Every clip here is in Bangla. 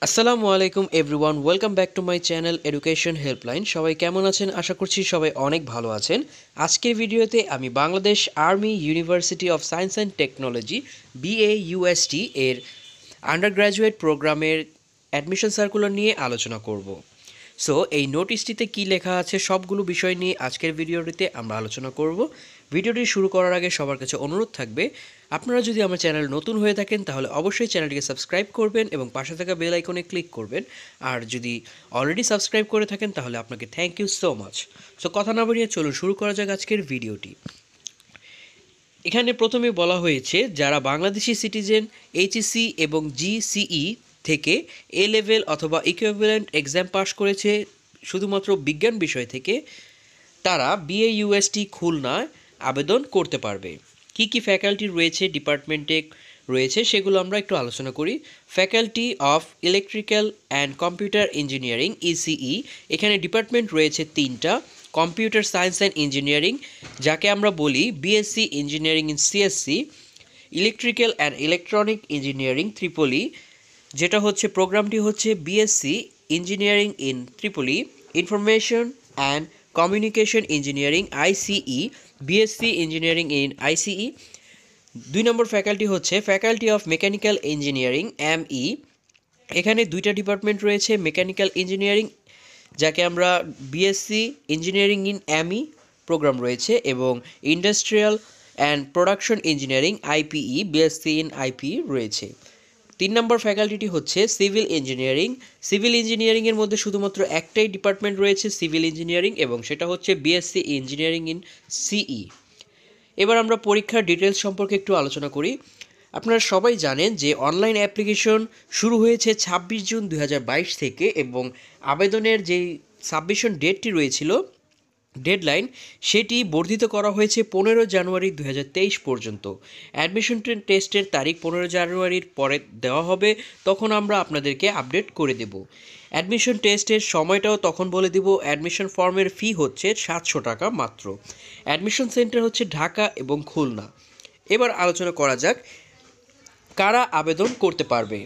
আসসালামু আলাইকুম everyone, welcome back to my channel education helpline. সবাই কেমন আছেন? আশা করছি সবাই অনেক ভালো আছেন। আজকের ভিডিওতে আমি Bangladesh army university of science and technology BAUST এর আন্ডার গ্র্যাজুয়েট প্রোগ্রামের অ্যাডমিশন সার্কুলার নিয়ে আলোচনা করব। সো এই নোটিশটিতে কী লেখা আছে সবগুলো বিষয় নিয়ে আজকের ভিডিওটিতে আমরা আলোচনা করব। ভিডিওটি শুরু করার আগে সবার কাছে অনুরোধ থাকবে, আপনারা যদি আমার চ্যানেল নতুন হয়ে থাকেন তাহলে অবশ্যই চ্যানেলটিকে সাবস্ক্রাইব করবেন এবং পাশে থাকা বেল আইকনে ক্লিক করবেন। আর যদি অলরেডি সাবস্ক্রাইব করে থাকেন তাহলে আপনাকে thank you so much. So কথা না বাড়িয়ে চলুন শুরু করা যাক আজকের ভিডিওটি। এখানে প্রথমে বলা হয়েছে যারা বাংলাদেশি সিটিজেন এইচএসসি এবং জিসিই থেকে এ লেভেল অথবা ইকুইভ্যালেন্ট এক্সাম পাস করেছে শুধুমাত্র বিজ্ঞান বিষয় থেকে, তারা BAUST খুলনায় আবেদন করতে পারবে। কি কি ফ্যাকাল্টি রয়েছে, ডিপার্টমেন্টে রয়েছে, সেগুলো আমরা একটু আলোচনা করি। Faculty of electrical and computer engineering ECE, এখানে ডিপার্টমেন্ট রয়েছে তিনটা। কম্পিউটার সায়েন্স অ্যান্ড ইঞ্জিনিয়ারিং, যাকে আমরা বলি BSc engineering in CSC। Electrical and electronic engineering triple E, যেটা হচ্ছে প্রোগ্রামটি হচ্ছে BSc engineering in triple E. Information and communication engineering ICE, BSc engineering in ICE। 2 নম্বর ফ্যাকাল্টি হচ্ছে faculty of mechanical engineering ME, এখানে দুইটা ডিপার্টমেন্ট রয়েছে। মেকানিক্যাল ইঞ্জিনিয়ারিং, যাকে আমরা BSc engineering in ME program রয়েছে, এবং industrial and production engineering IPE, BSc in IPE রয়েছে। 3 নম্বর ফ্যাকাল্টিটি হচ্ছে সিভিল ইঞ্জিনিয়ারিং। সিভিল ইঞ্জিনিয়ারিংয়ের মধ্যে শুধুমাত্র একটাই ডিপার্টমেন্ট রয়েছে সিভিল ইঞ্জিনিয়ারিং, এবং সেটা হচ্ছে BSc ইঞ্জিনিয়ারিং ইন CE। এবার আমরা পরীক্ষার ডিটেলস সম্পর্কে একটু আলোচনা করি। আপনারা সবাই জানেন যে অনলাইন অ্যাপ্লিকেশন শুরু হয়েছে 26 জুন 2022 থেকে, এবং আবেদনের যেই সাবমিশন ডেটটি রয়েছিল, ডেডলাইন, সেটি বর্ধিত করা হয়েছে 15 জানুয়ারি 2023 পর্যন্ত। অ্যাডমিশন টেস্টের তারিখ 15 জানুয়ারির পরে দেওয়া হবে, তখন আমরা আপনাদেরকে আপডেট করে দেব। অ্যাডমিশন টেস্টের সময়টাও তখন বলে দেব। অ্যাডমিশন ফর্মের ফি হচ্ছে 700 টাকা মাত্র। অ্যাডমিশন সেন্টার হচ্ছে ঢাকা এবং খুলনা। এবার আলোচনা করা যাক কারা আবেদন করতে পারবে।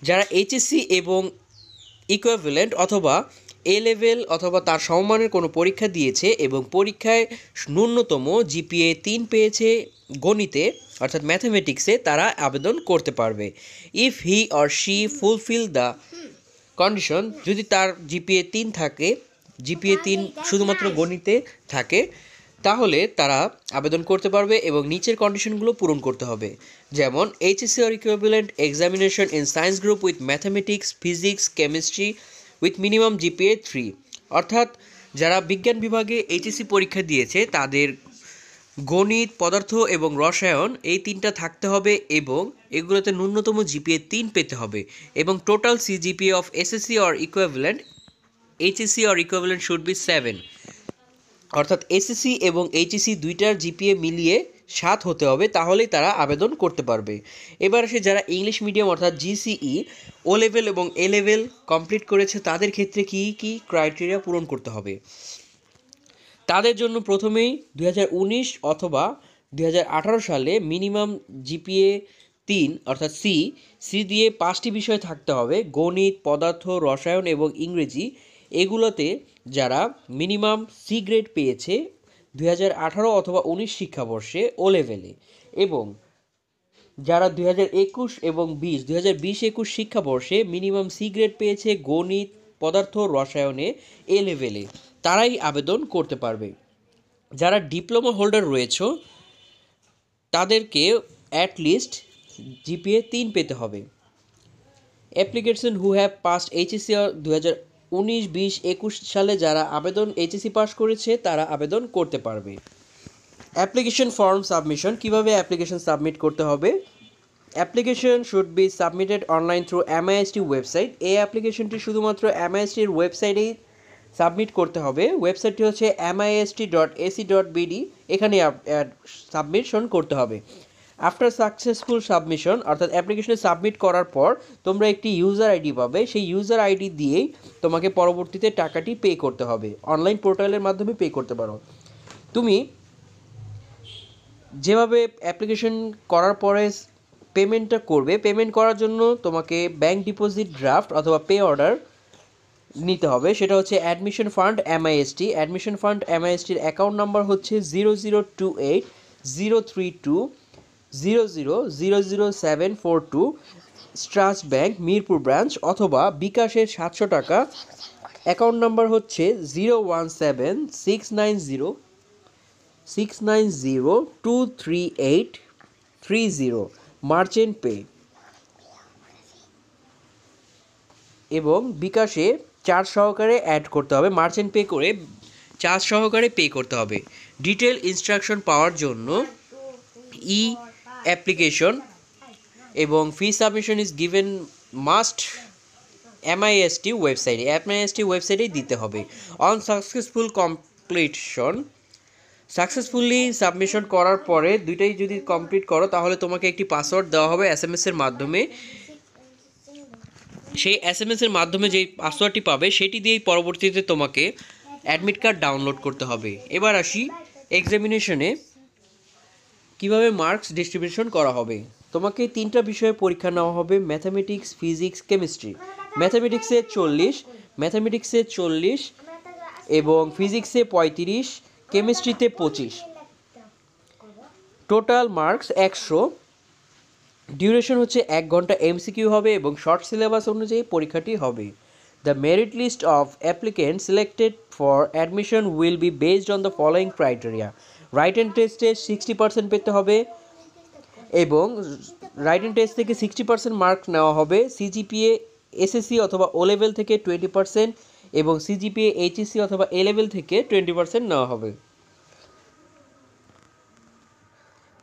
যারা এইচএসসি এবং ইকুইভ্যালেন্ট অথবা এ লেভেল অথবা তার সমমানের কোনো পরীক্ষা দিয়েছে এবং পরীক্ষায় ন্যূনতম GPA 3 পেয়েছে গণিতে অর্থাৎ ম্যাথামেটিক্সে, তারা আবেদন করতে পারবে। If he or she fulfil the condition, যদি তার GPA 3 থাকে, GPA 3 শুধুমাত্র গণিতে থাকে, তাহলে তারা আবেদন করতে পারবে এবং নিচের কন্ডিশনগুলো পূরণ করতে হবে। যেমন HSC or equivalent examination in science group with mathematics, physics, chemistry with minimum GPA 3, অর্থাৎ যারা বিজ্ঞান বিভাগে HSC পরীক্ষা দিয়েছে তাদের গণিত, পদার্থ এবং রসায়ন এই তিনটা থাকতে হবে, এবং এগুলোতে ন্যূনতম GPA 3 পেতে হবে, এবং total CGPA of SSC or equivalent HSC or equivalent should be 7, অর্থাৎ এসএসসি এবং এইচএসসি দুইটার GPA মিলিয়ে 7 হতে হবে, তাহলেই তারা আবেদন করতে পারবে। এবার আসে যারা ইংলিশ মিডিয়াম অর্থাৎ GCE ও লেভেল এবং এ লেভেল কমপ্লিট করেছে, তাদের ক্ষেত্রে কী কী ক্রাইটেরিয়া পূরণ করতে হবে। তাদের জন্য প্রথমেই 2019 অথবা 2018 সালে মিনিমাম GPA 3 অর্থাৎ সি দিয়ে 5টি বিষয় থাকতে হবে: গণিত, পদার্থ, রসায়ন এবং ইংরেজি। এগুলোতে যারা মিনিমাম সি গ্রেড পেয়েছে 2018 অথবা 19 শিক্ষাবর্ষে ও লেভেলে, এবং যারা 2021 এবং 2020-21 শিক্ষাবর্ষে মিনিমাম সি গ্রেড পেয়েছে গণিত, পদার্থ, রসায়নে এ লেভেলে, তারাই আবেদন করতে পারবে। যারা ডিপ্লোমা হোল্ডার রয়েছে তাদেরকে অ্যাটলিস্ট GPA 3 পেতে হবে। Application who have passed HSC 2019-20-21 সালে যারা আবেদন HSC পাস করেছে তারা আবেদন করতে পারবে। অ্যাপ্লিকেশন ফর্ম সাবমিশন, কিভাবে অ্যাপ্লিকেশন সাবমিট করতে হবে। Application should be submitted online through MIST website. এই অ্যাপ্লিকেশনটি শুধুমাত্র MISTর ওয়েবসাইটেই সাবমিট করতে হবে। ওয়েবসাইটটি হচ্ছে mist.ac.bd, এখানে সাবমিশন করতে হবে। আফটার সাকসেসফুল সাবমিশন, অর্থাৎ অ্যাপ্লিকেশনে সাবমিট করার পর তোমরা একটি ইউজার আইডি পাবে, সেই ইউজার আইডি দিয়েই তোমাকে পরবর্তীতে টাকাটি পে করতে হবে। অনলাইন পোর্টালের মাধ্যমে পে করতে পারো। তুমি যেভাবে অ্যাপ্লিকেশন করার পরে পেমেন্টটা করবে, পেমেন্ট করার জন্য তোমাকে ব্যাংক ডিপোজিট, ড্রাফট অথবা পে অর্ডার নিতে হবে। সেটা হচ্ছে admission fund MIST. Admission fund এমআইএসটির অ্যাকাউন্ট নাম্বার হচ্ছে 0028 002 00 00742, ট্রাস্ট ব্যাংক মিরপুর ব্রাঞ্চ, অথবা বিকাশের 700 টাকা। অ্যাকাউন্ট নাম্বার হচ্ছে 017690690233830, মার্চেন্ট পে। এবং বিকাশে চার্জ সহকারে অ্যাড করতে হবে, মার্চেন্ট পে করে চার্জ সহকারে পে করতে হবে। ডিটেল ইনস্ট্রাকশন পাওয়ার জন্য ই অ্যাপ্লিকেশন এবং fee submission is given must MIST ওয়েবসাইটেই দিতে হবে। On successful completion, successfully submission করার পরে দুইটাই যদি কমপ্লিট করো তাহলে তোমাকে একটি পাসওয়ার্ড দেওয়া হবে এসএমএসের মাধ্যমে। সেই এসএমএসের মাধ্যমে যেই পাসওয়ার্ডটি পাবে সেটি দিয়েই পরবর্তীতে তোমাকে অ্যাডমিট কার্ড ডাউনলোড করতে হবে। এবার আসি এক্সামিনেশনে কিভাবে মার্কস ডিস্ট্রিবিউশন করা হবে। তোমাকে 3টা বিষয়ে পরীক্ষা নেওয়া হবে, ম্যাথামেটিক্স, ফিজিক্স, কেমিস্ট্রি। ম্যাথামেটিক্সে 40 এবং ফিজিক্সে 35, কেমিস্ট্রিতে 25। Total marks 100। ডিউরেশন হচ্ছে 1 ঘন্টা, এমসিকিউ হবে এবং শর্ট সিলেবাস অনুযায়ী পরীক্ষাটি হবে। The merit list of applicant selected for admission will be based on the following criteria. Written টেস্টে 60% পেতে হবে এবং রাইটেন টেস্ট থেকে 60% মার্ক নেওয়া হবে। সিজিপিএ এসএসসি অথবা ও লেভেল থেকে 20% এবং সিজিপিএ এইচএসসি অথবা এ লেভেল থেকে 20% নেওয়া হবে।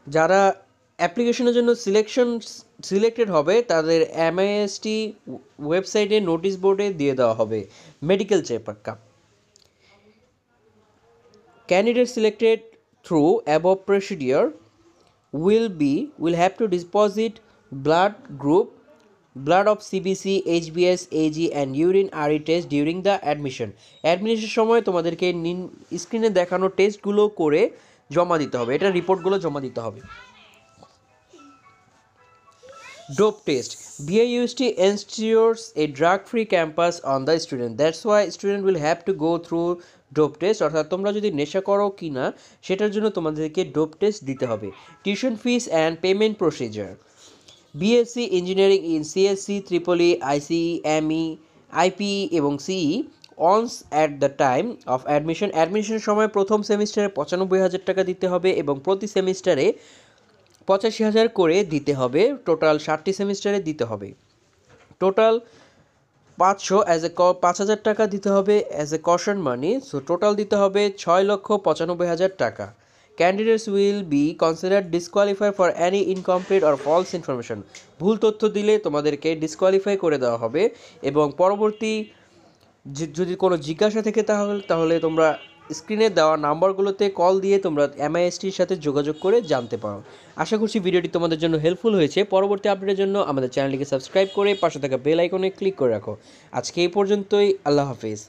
যারা অ্যাপ্লিকেশনের জন্য সিলেক্টেড হবে তাদের এমআইএসটি ওয়েবসাইটে নোটিশ বোর্ডে দিয়ে দেওয়া হবে medical checkup. Candidate selected through above procedure will have to deposit blood of CBC, HBS, AG and urine RE test during the admission. অ্যাডমিশনের সময় তোমাদেরকে স্ক্রিনে দেখানো টেস্টগুলো করে জমা দিতে হবে, এটা রিপোর্টগুলো জমা দিতে হবে। Dope test. BIUST ensures a drug-free campus on the student. That's why student will have to go through dope test. অর্থাৎ তোমরা যদি নেশা করো কি না সেটার জন্য তোমাদেরকে ডোপ টেস্ট দিতে হবে। Tuition fees and payment procedure. BSc engineering in CSC, triple E, ICE, ME, IPE এবং CE once at the time of অ্যাডমিশনের সময় প্রথম সেমিস্টারে 95,000 টাকা দিতে হবে এবং প্রতি সেমিস্টারে 85,000 করে দিতে হবে। টোটাল 60টি সেমিস্টারে দিতে হবে। টোটাল 5,000 টাকা দিতে হবে as a caution money. So total দিতে হবে 6,95,000 টাকা। Candidates will be considered disqualify for any incomplete or false information. ভুল তথ্য দিলে তোমাদেরকে ডিসকোয়ালিফাই করে দেওয়া হবে এবং পরবর্তী যদি কোনো জিজ্ঞাসা থেকে তাহলে তোমরা স্ক্রিনে দেওয়া নাম্বারগুলোতে কল দিয়ে তোমরা এমআইএসটির সাথে যোগাযোগ করে জানতে পারো। আশা করছি ভিডিওটি তোমাদের জন্য হেল্পফুল হয়েছে। পরবর্তী আপডেটের জন্য আমাদের চ্যানেলটিকে সাবস্ক্রাইব করে পাশে থাকা বেল আইকনে ক্লিক করে রাখো। আজকে এই পর্যন্তই, আল্লাহ হাফেজ।